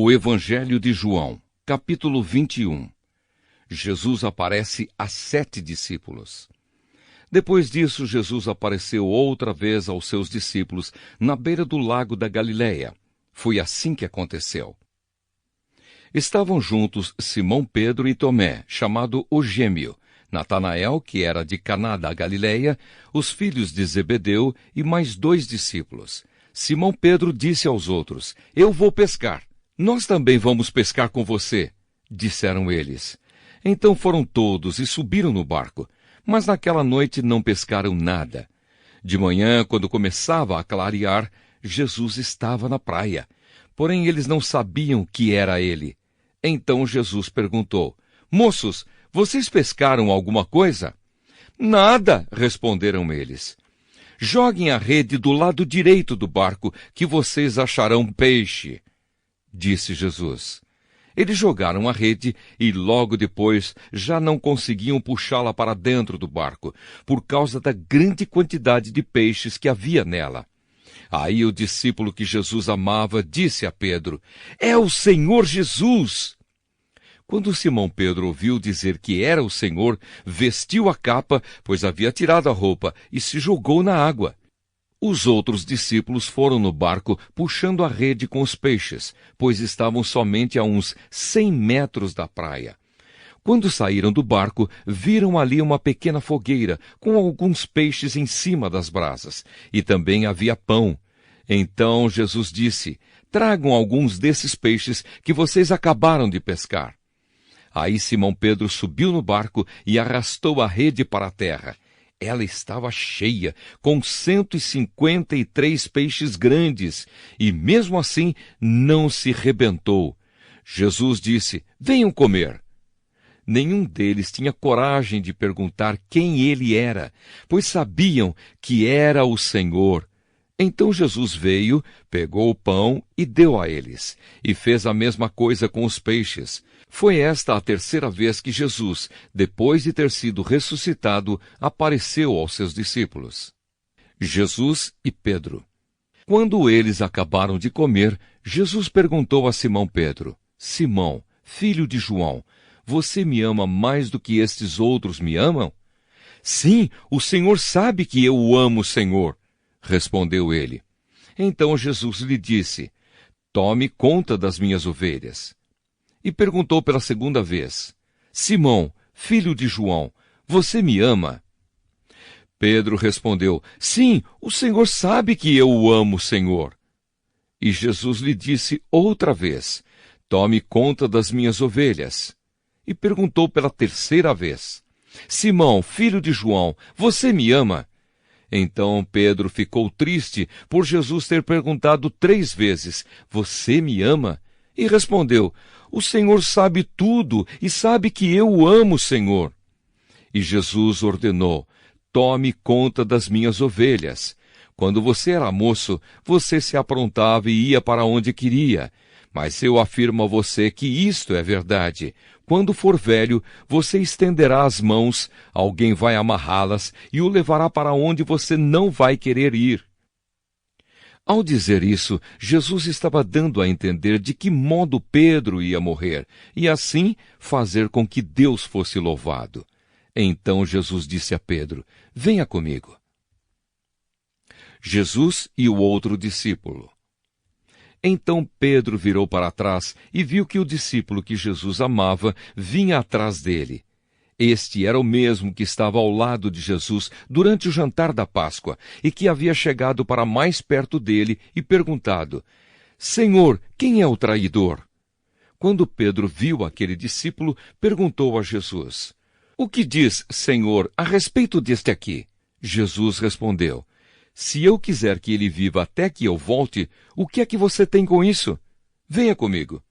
O Evangelho de João, capítulo 21. Jesus aparece a 7 discípulos. Depois disso, Jesus apareceu outra vez aos seus discípulos na beira do lago da Galileia. Foi assim que aconteceu. Estavam juntos Simão Pedro e Tomé, chamado o Gêmeo, Natanael, que era de Caná da Galileia, os filhos de Zebedeu e mais 2 discípulos. Simão Pedro disse aos outros: "Eu vou pescar." "Nós também vamos pescar com você", disseram eles. Então foram todos e subiram no barco, mas naquela noite não pescaram nada. De manhã, quando começava a clarear, Jesus estava na praia, porém eles não sabiam que era ele. Então Jesus perguntou: "Moços, vocês pescaram alguma coisa?" "Nada", responderam eles. "Joguem a rede do lado direito do barco, que vocês acharão peixe", disse Jesus. Eles jogaram a rede e logo depois já não conseguiam puxá-la para dentro do barco, por causa da grande quantidade de peixes que havia nela. Aí o discípulo que Jesus amava disse a Pedro: "É o Senhor Jesus!" Quando Simão Pedro ouviu dizer que era o Senhor, vestiu a capa, pois havia tirado a roupa, e se jogou na água. Os outros discípulos foram no barco puxando a rede com os peixes, pois estavam somente a uns 100 metros da praia. Quando saíram do barco, viram ali uma pequena fogueira, com alguns peixes em cima das brasas, e também havia pão. Então Jesus disse: "Tragam alguns desses peixes que vocês acabaram de pescar." Aí Simão Pedro subiu no barco e arrastou a rede para a terra. Ela estava cheia, com 153 peixes grandes, e mesmo assim não se rebentou. Jesus disse: "Venham comer." Nenhum deles tinha coragem de perguntar quem ele era, pois sabiam que era o Senhor. Então Jesus veio, pegou o pão e deu a eles, e fez a mesma coisa com os peixes. Foi esta a 3ª vez que Jesus, depois de ter sido ressuscitado, apareceu aos seus discípulos. Jesus e Pedro. Quando eles acabaram de comer, Jesus perguntou a Simão Pedro: "Simão, filho de João, você me ama mais do que estes outros me amam?" "Sim, o Senhor sabe que eu o amo, Senhor", respondeu ele. Então Jesus lhe disse: "Tome conta das minhas ovelhas." E perguntou pela 2ª vez: "Simão, filho de João, você me ama?" Pedro respondeu: "Sim, o Senhor sabe que eu o amo, Senhor." E Jesus lhe disse outra vez: "Tome conta das minhas ovelhas." E perguntou pela 3ª vez: "Simão, filho de João, você me ama?" Então Pedro ficou triste por Jesus ter perguntado 3 vezes: "Você me ama?" E respondeu: "O Senhor sabe tudo e sabe que eu o amo, Senhor." E Jesus ordenou: "Tome conta das minhas ovelhas. Quando você era moço, você se aprontava e ia para onde queria. Mas eu afirmo a você que isto é verdade. Quando for velho, você estenderá as mãos, alguém vai amarrá-las e o levará para onde você não vai querer ir." Ao dizer isso, Jesus estava dando a entender de que modo Pedro ia morrer, e assim fazer com que Deus fosse louvado. Então Jesus disse a Pedro: "Venha comigo." Jesus e o outro discípulo. Então Pedro virou para trás e viu que o discípulo que Jesus amava vinha atrás dele. Este era o mesmo que estava ao lado de Jesus durante o jantar da Páscoa e que havia chegado para mais perto dele e perguntado: "Senhor, quem é o traidor?" Quando Pedro viu aquele discípulo, perguntou a Jesus: "O que diz, Senhor, a respeito deste aqui?" Jesus respondeu: "Se eu quiser que ele viva até que eu volte, o que é que você tem com isso? Venha comigo."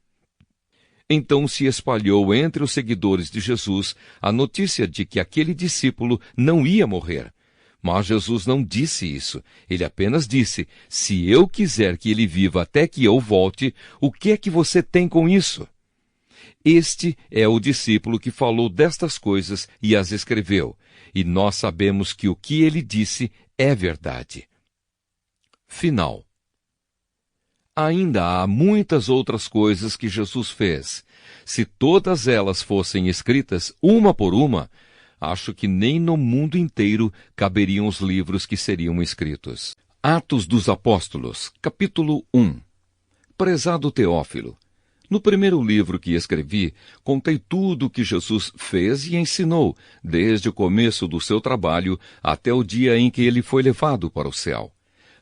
Então se espalhou entre os seguidores de Jesus a notícia de que aquele discípulo não ia morrer. Mas Jesus não disse isso. Ele apenas disse: "Se eu quiser que ele viva até que eu volte, o que é que você tem com isso?" Este é o discípulo que falou destas coisas e as escreveu. E nós sabemos que o que ele disse é verdade. Final. Ainda há muitas outras coisas que Jesus fez. Se todas elas fossem escritas, uma por uma, acho que nem no mundo inteiro caberiam os livros que seriam escritos. Atos dos Apóstolos, capítulo 1. Prezado Teófilo, no primeiro livro que escrevi, contei tudo o que Jesus fez e ensinou, desde o começo do seu trabalho até o dia em que ele foi levado para o céu.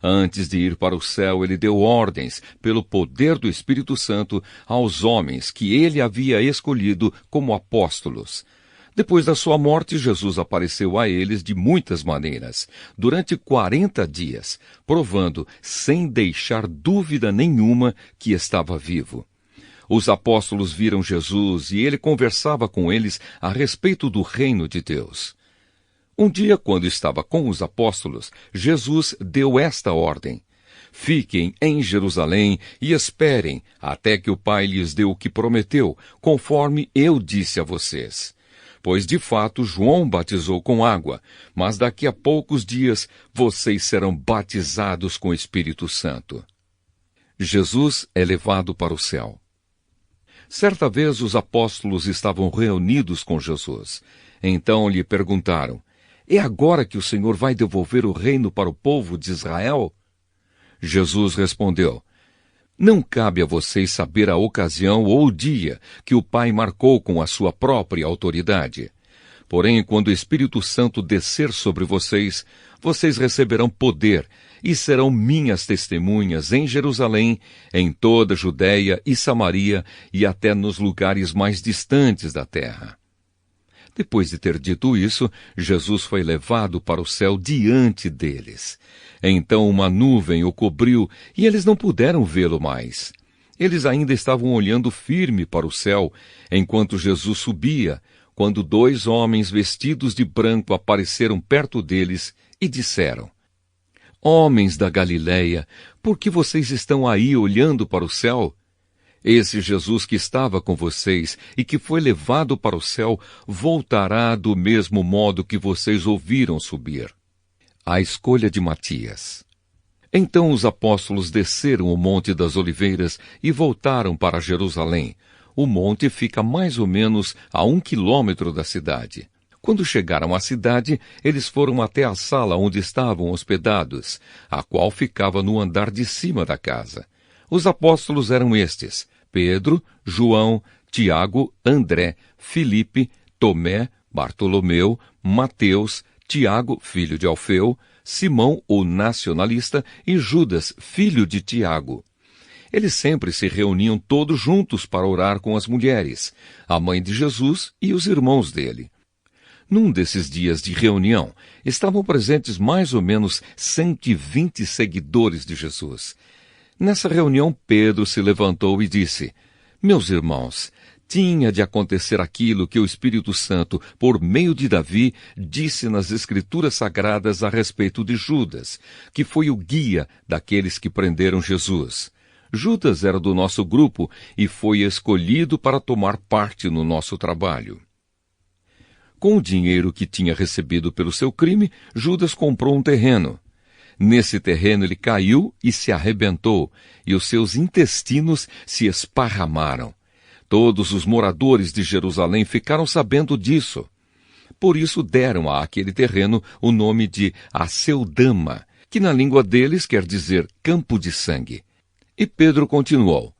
Antes de ir para o céu, ele deu ordens, pelo poder do Espírito Santo, aos homens que ele havia escolhido como apóstolos. Depois da sua morte, Jesus apareceu a eles de muitas maneiras, durante 40 dias, provando, sem deixar dúvida nenhuma, que estava vivo. Os apóstolos viram Jesus e ele conversava com eles a respeito do reino de Deus. Um dia, quando estava com os apóstolos, Jesus deu esta ordem: fiquem em Jerusalém e esperem até que o Pai lhes dê o que prometeu, conforme eu disse a vocês. Pois, de fato, João batizou com água, mas daqui a poucos dias vocês serão batizados com o Espírito Santo. Jesus é levado para o céu. Certa vez os apóstolos estavam reunidos com Jesus. Então lhe perguntaram: é agora que o Senhor vai devolver o reino para o povo de Israel? Jesus respondeu: não cabe a vocês saber a ocasião ou o dia que o Pai marcou com a sua própria autoridade. Porém, quando o Espírito Santo descer sobre vocês, vocês receberão poder e serão minhas testemunhas em Jerusalém, em toda a Judéia e Samaria e até nos lugares mais distantes da terra. Depois de ter dito isso, Jesus foi levado para o céu diante deles. Então uma nuvem o cobriu e eles não puderam vê-lo mais. Eles ainda estavam olhando firme para o céu, enquanto Jesus subia, quando 2 homens vestidos de branco apareceram perto deles e disseram: homens da Galileia, por que vocês estão aí olhando para o céu? Esse Jesus que estava com vocês e que foi levado para o céu voltará do mesmo modo que vocês ouviram subir. A escolha de Matias. Então os apóstolos desceram o Monte das Oliveiras e voltaram para Jerusalém. O monte fica mais ou menos a 1 quilômetro da cidade. Quando chegaram à cidade, eles foram até a sala onde estavam hospedados, a qual ficava no andar de cima da casa. Os apóstolos eram estes: Pedro, João, Tiago, André, Filipe, Tomé, Bartolomeu, Mateus, Tiago, filho de Alfeu, Simão, o nacionalista, e Judas, filho de Tiago. Eles sempre se reuniam todos juntos para orar com as mulheres, a mãe de Jesus e os irmãos dele. Num desses dias de reunião, estavam presentes mais ou menos 120 seguidores de Jesus. Nessa reunião, Pedro se levantou e disse: meus irmãos, tinha de acontecer aquilo que o Espírito Santo, por meio de Davi, disse nas Escrituras Sagradas a respeito de Judas, que foi o guia daqueles que prenderam Jesus. Judas era do nosso grupo e foi escolhido para tomar parte no nosso trabalho. Com o dinheiro que tinha recebido pelo seu crime, Judas comprou um terreno. Nesse terreno ele caiu e se arrebentou, e os seus intestinos se esparramaram. Todos os moradores de Jerusalém ficaram sabendo disso. Por isso deram àquele terreno o nome de Aceldama, que na língua deles quer dizer campo de sangue. E Pedro continuou: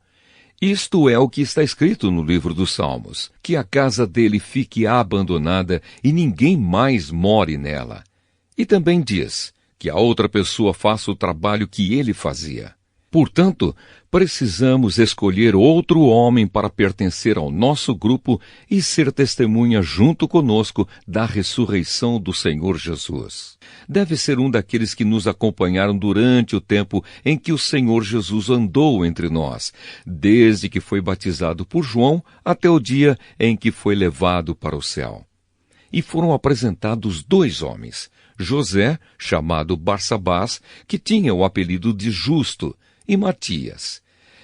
isto é o que está escrito no livro dos Salmos, que a casa dele fique abandonada e ninguém mais more nela. E também diz que a outra pessoa faça o trabalho que ele fazia. Portanto, precisamos escolher outro homem para pertencer ao nosso grupo e ser testemunha junto conosco da ressurreição do Senhor Jesus. Deve ser um daqueles que nos acompanharam durante o tempo em que o Senhor Jesus andou entre nós, desde que foi batizado por João até o dia em que foi levado para o céu. E foram apresentados 2 homens, José, chamado Barsabás, que tinha o apelido de Justo, e Matias.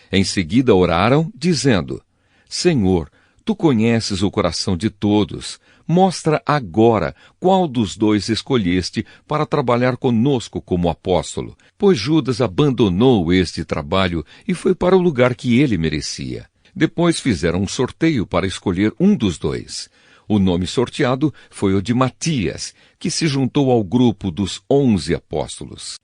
Em seguida oraram, dizendo: Senhor, tu conheces o coração de todos, Mostra agora qual dos dois escolheste para trabalhar conosco como apóstolo, pois Judas abandonou este trabalho e foi para o lugar que ele merecia. Depois fizeram um sorteio para escolher um dos dois. O nome sorteado foi o de Matias, que se juntou ao grupo dos 11 apóstolos.